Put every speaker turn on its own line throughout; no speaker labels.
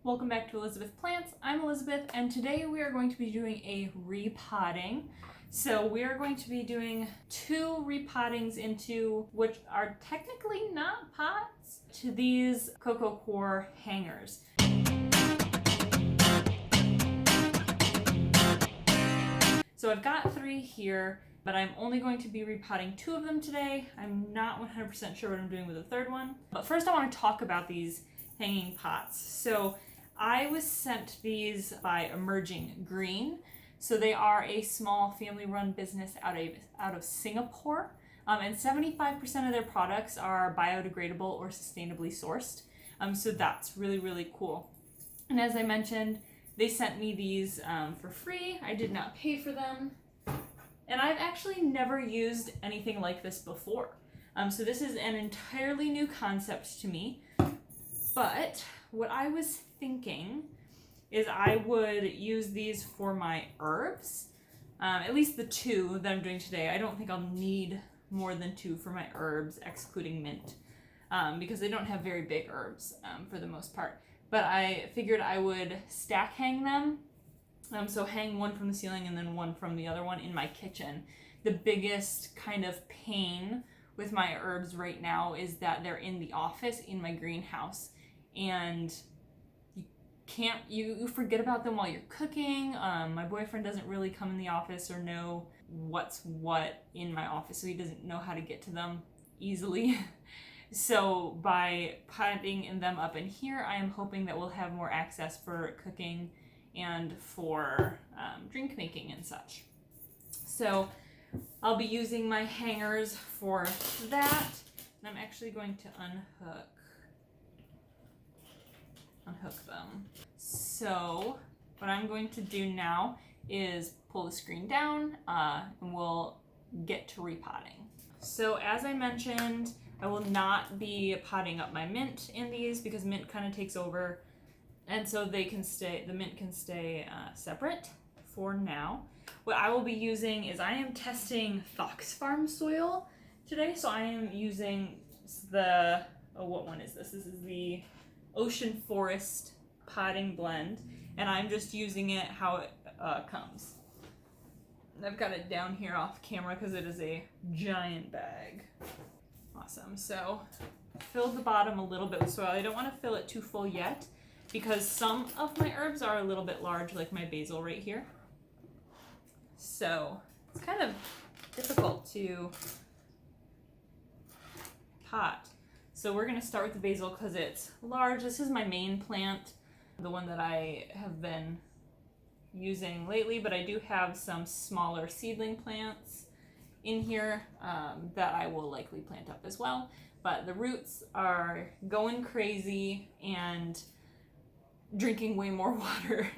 Welcome back to Elizabeth Plants. I'm Elizabeth, and today we are going to be doing a repotting. So we are going to be doing 2 repottings into which are technically not pots to these coco coir hangers. So I've got 3 here, but I'm only going to be repotting 2 of them today. I'm not 100% sure what I'm doing with the 3rd one. But first I want to talk about these hanging pots. So I was sent these by Emerging Green. So they are a small family-run business out of Singapore. And 75% of their products are biodegradable or sustainably sourced. So that's really, really cool. And as I mentioned, they sent me these for free. I did not pay for them. And I've actually never used anything like this before. So this is an entirely new concept to me. But what I was thinking is I would use these for my herbs. At least the 2 that I'm doing today. I don't think I'll need more than 2 for my herbs, excluding mint, because they don't have very big herbs for the most part. But I figured I would stack hang them. So hang one from the ceiling and then one from the other one in my kitchen. The biggest kind of pain with my herbs right now is that they're in the office in my greenhouse. And you forget about them while you're cooking. My boyfriend doesn't really come in the office or know what's what in my office, so he doesn't know how to get to them easily. So by potting them up in here, I am hoping that we'll have more access for cooking and for drink making and such. So I'll be using my hangers for that, and I'm actually going to unhook them. So what I'm going to do now is pull the screen down and we'll get to repotting. So as I mentioned, I will not be potting up my mint in these because mint kind of takes over, and so the mint can stay separate for now. What I will be using is I am testing Fox Farm soil today. So I am using what one is this? This is the Ocean Forest potting blend, and I'm just using it how it comes. I've got it down here off camera because it is a giant bag. Awesome. So filled the bottom a little bit with soil. I don't want to fill it too full yet because some of my herbs are a little bit large, like my basil right here. So it's kind of difficult to pot. So we're going to start with the basil because it's large. This is my main plant, the one that I have been using lately, but I do have some smaller seedling plants in here that I will likely plant up as well. But the roots are going crazy and drinking way more water.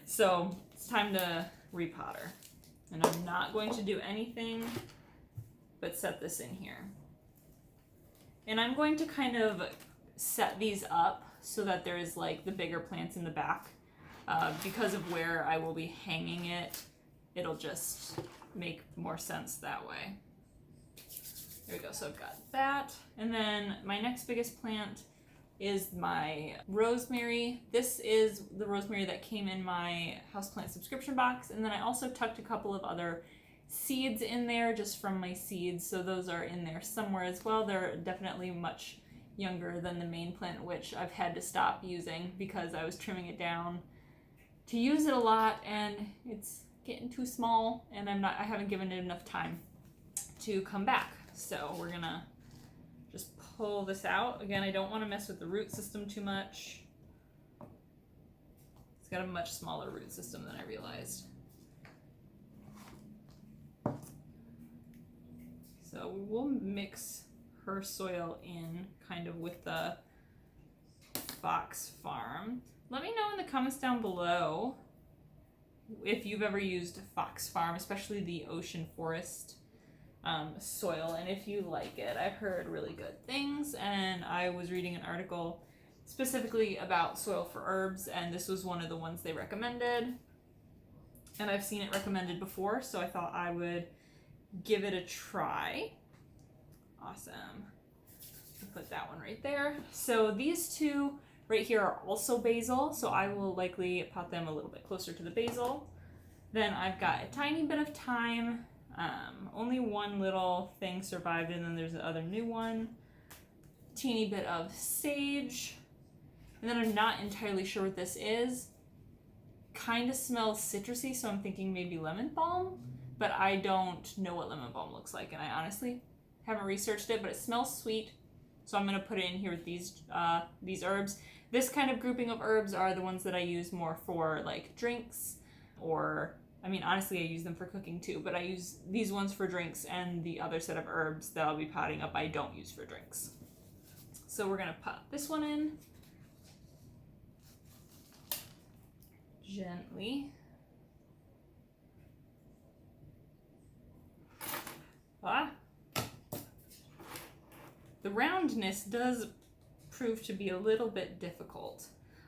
So it's time to repotter. And I'm not going to do anything but set this in here. And I'm going to kind of set these up so that there's like the bigger plants in the back. Because of where I will be hanging it, it'll just make more sense that way. There we go, so I've got that. And then my next biggest plant is my rosemary. This is the rosemary that came in my houseplant subscription box. And then I also tucked a couple of other seeds in there just from my seeds, so those are in there somewhere as well. They're definitely much younger than the main plant, which I've had to stop using because I was trimming it down to use it a lot and it's getting too small, and I haven't given it enough time to come back. So we're gonna just pull this out. Again, I don't want to mess with the root system too much. It's got a much smaller root system than I realized. So we'll mix her soil in kind of with the Fox Farm. Let me know in the comments down below if you've ever used Fox Farm, especially the Ocean Forest soil, and if you like it. I've heard really good things, and I was reading an article specifically about soil for herbs, and this was one of the ones they recommended. And I've seen it recommended before, so I thought I would give it a try. Awesome. I'll put that one right there. So these 2 Right here are also basil, so I will likely pot them a little bit closer to the basil. Then I've got a tiny bit of thyme. Only one little thing survived, and then there's the other new one. Teeny bit of sage. And then I'm not entirely sure what this is. Kind of smells citrusy, so I'm thinking maybe lemon balm, but I don't know what lemon balm looks like, and I honestly haven't researched it, but it smells sweet, so I'm going to put it in here with these herbs. This kind of grouping of herbs are the ones that I use more for like drinks, or I mean honestly I use them for cooking too, but I use these ones for drinks, and the other set of herbs that I'll be potting up I don't use for drinks. So we're going to pot this one in gently. The roundness does prove to be a little bit difficult.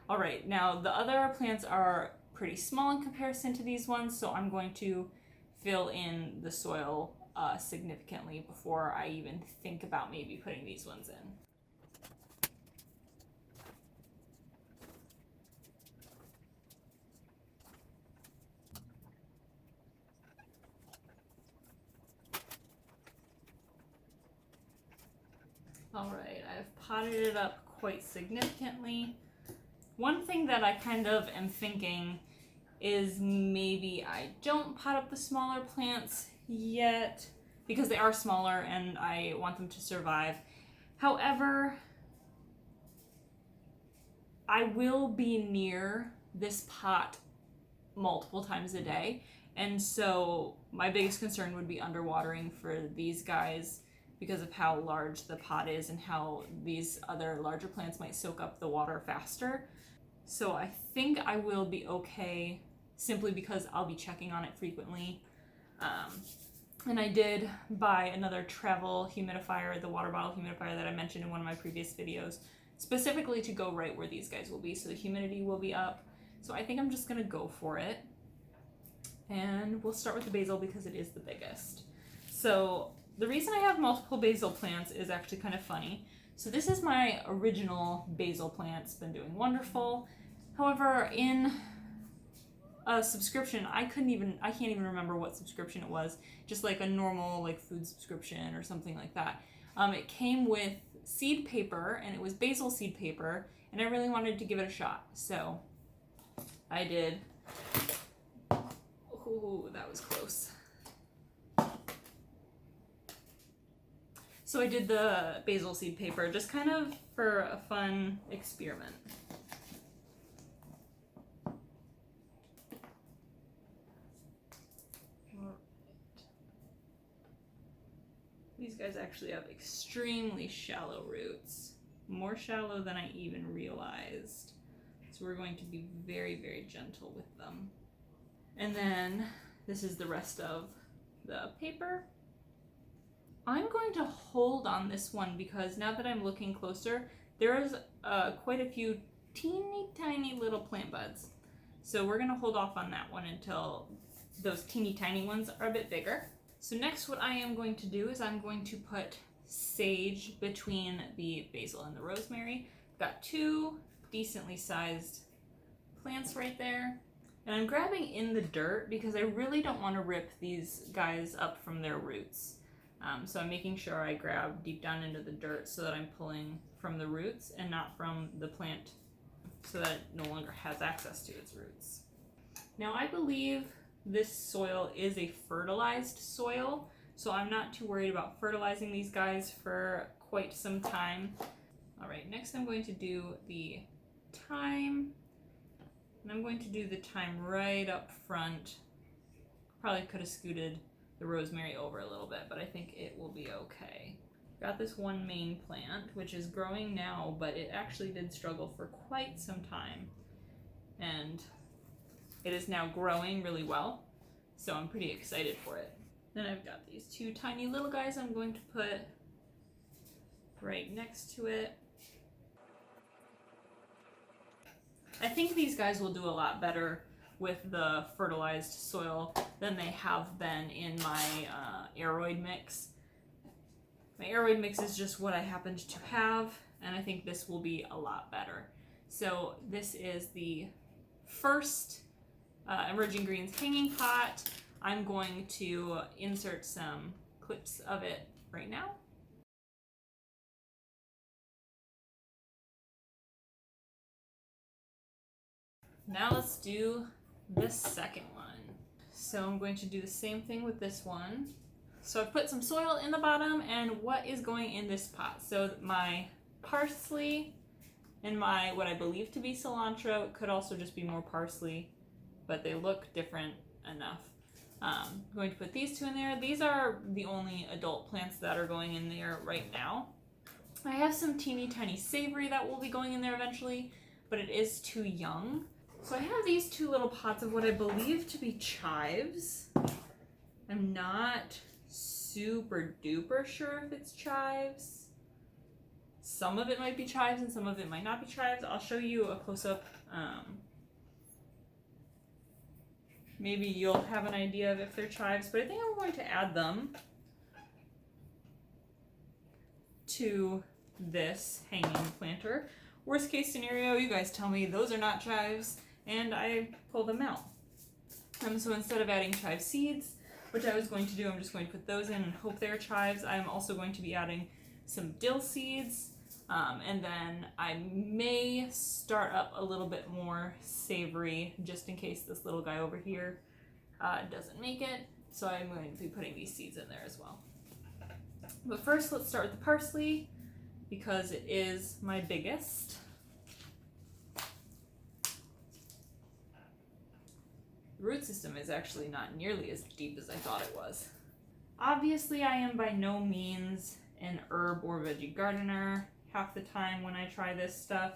All right, now the other plants are pretty small in comparison to these ones, so I'm going to fill in the soil significantly before I even think about maybe putting these ones in. All right, I've potted it up quite significantly. One thing that I kind of am thinking is maybe I don't pot up the smaller plants yet because they are smaller and I want them to survive. However, I will be near this pot multiple times a day, and so my biggest concern would be underwatering for these guys because of how large the pot is and how these other larger plants might soak up the water faster. So I think I will be okay simply because I'll be checking on it frequently. And I did buy another travel humidifier, the water bottle humidifier that I mentioned in one of my previous videos, specifically to go right where these guys will be, so the humidity will be up. So I think I'm just gonna go for it. And we'll start with the basil because it is the biggest. So the reason I have multiple basil plants is actually kind of funny. So this is my original basil plant. It's been doing wonderful. However, in a subscription, I can't even remember what subscription it was, just like a normal like food subscription or something like that. It came with seed paper, and it was basil seed paper, and I really wanted to give it a shot. So I did. Ooh, that was close. So I did the basil seed paper just kind of for a fun experiment. These guys actually have extremely shallow roots, more shallow than I even realized. So we're going to be very, very gentle with them. And then this is the rest of the paper. I'm going to hold on this one because now that I'm looking closer, there is quite a few teeny tiny little plant buds. So we're going to hold off on that one until those teeny tiny ones are a bit bigger. So next what I am going to do is I'm going to put sage between the basil and the rosemary. I've got two decently sized plants right there. And I'm grabbing in the dirt because I really don't want to rip these guys up from their roots. So I'm making sure I grab deep down into the dirt so that I'm pulling from the roots and not from the plant so that it no longer has access to its roots. Now I believe this soil is a fertilized soil, so I'm not too worried about fertilizing these guys for quite some time. All right, next I'm going to do the thyme, and I'm going to do the thyme right up front. Probably could have scooted the rosemary over a little bit, but I think it will be okay. Got this one main plant, which is growing now, but it actually did struggle for quite some time. And it is now growing really well, so I'm pretty excited for it. Then I've got these two tiny little guys I'm going to put right next to it. I think these guys will do a lot better with the fertilized soil than they have been in my aeroid mix. My aeroid mix is just what I happened to have, and I think this will be a lot better. So this is the first emerging greens hanging pot. I'm going to insert some clips of it right now. Now let's do the second one. So I'm going to do the same thing with this one. So I've put some soil in the bottom, and what is going in this pot? So my parsley and my what I believe to be cilantro. It could also just be more parsley, but they look different enough. I'm going to put these two in there. These are the only adult plants that are going in there right now. I have some teeny tiny savory that will be going in there eventually, but it is too young. So I have these two little pots of what I believe to be chives. I'm not super duper sure if it's chives. Some of it might be chives and some of it might not be chives. I'll show you a close-up. Maybe you'll have an idea of if they're chives, but I think I'm going to add them to this hanging planter. Worst case scenario, you guys tell me those are not chives, and I pull them out. So instead of adding chive seeds, which I was going to do, I'm just going to put those in and hope they're chives. I'm also going to be adding some dill seeds, and then I may start up a little bit more savory just in case this little guy over here doesn't make it. So I'm going to be putting these seeds in there as well. But first, let's start with the parsley because it is my biggest. The root system is actually not nearly as deep as I thought it was. Obviously, I am by no means an herb or veggie gardener. Half the time when I try this stuff,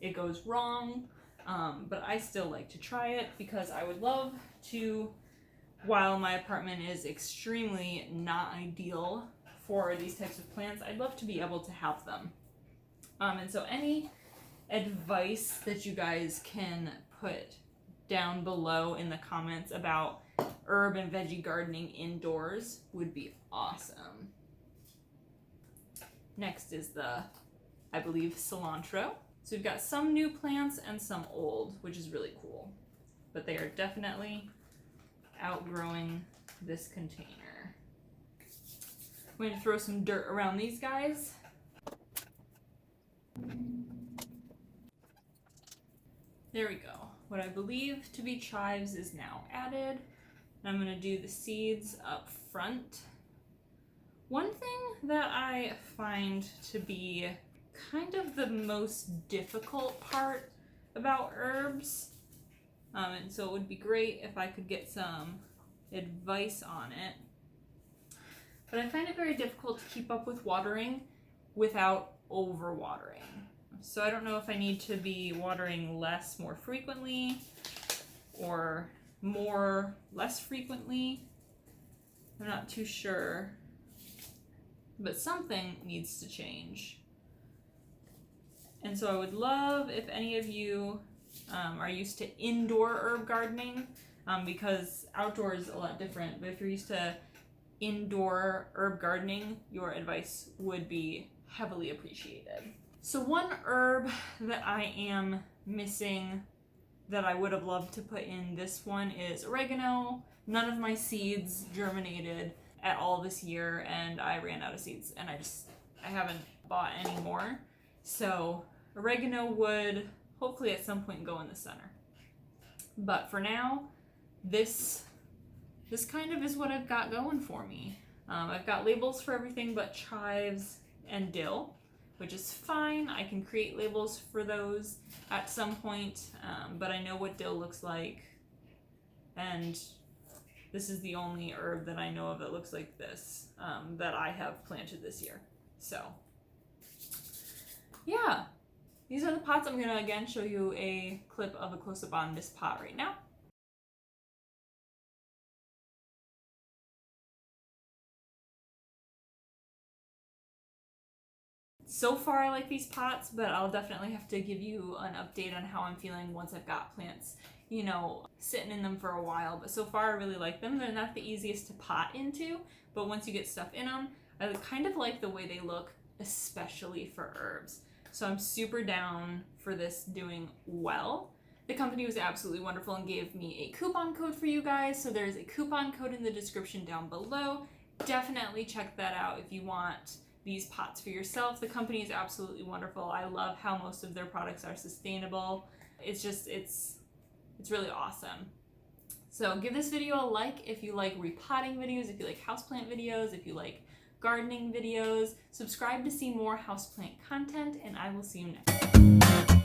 it goes wrong, but I still like to try it because I would love to, while my apartment is extremely not ideal for these types of plants, I'd love to be able to have them. And so any advice that you guys can put down below in the comments about herb and veggie gardening indoors would be awesome. Next is the, I believe, cilantro. So we've got some new plants and some old, which is really cool. But they are definitely outgrowing this container. I'm going to throw some dirt around these guys. There we go. What I believe to be chives is now added. And I'm going to do the seeds up front. One thing that I find to be kind of the most difficult part about herbs, and so it would be great if I could get some advice on it, but I find it very difficult to keep up with watering without overwatering. So I don't know if I need to be watering less more frequently or more less frequently. I'm not too sure, but something needs to change. And so I would love if any of you are used to indoor herb gardening, because outdoor is a lot different, but if you're used to indoor herb gardening, your advice would be heavily appreciated. So one herb that I am missing that I would have loved to put in this one is oregano. None of my seeds germinated at all this year, and I ran out of seeds, and I haven't bought any more. So oregano would hopefully at some point go in the center. But for now, this kind of is what I've got going for me. I've got labels for everything but chives and dill, which is fine. I can create labels for those at some point, but I know what dill looks like, and this is the only herb that I know of that looks like this that I have planted this year. So yeah, these are the pots. I'm gonna again show you a clip of a close-up on this pot right now. So far I like these pots, but I'll definitely have to give you an update on how I'm feeling once I've got plants, you know, sitting in them for a while. But so far I really like them. They're not the easiest to pot into, but once you get stuff in them, I kind of like the way they look, especially for herbs. So I'm super down for this doing well. The company was absolutely wonderful and gave me a coupon code for you guys. So there's a coupon code in the description down below. Definitely check that out if you want these pots for yourself. The company is absolutely wonderful. I love how most of their products are sustainable. It's really awesome. So give this video a like if you like repotting videos, if you like houseplant videos, if you like gardening videos. Subscribe to see more houseplant content, and I will see you next time.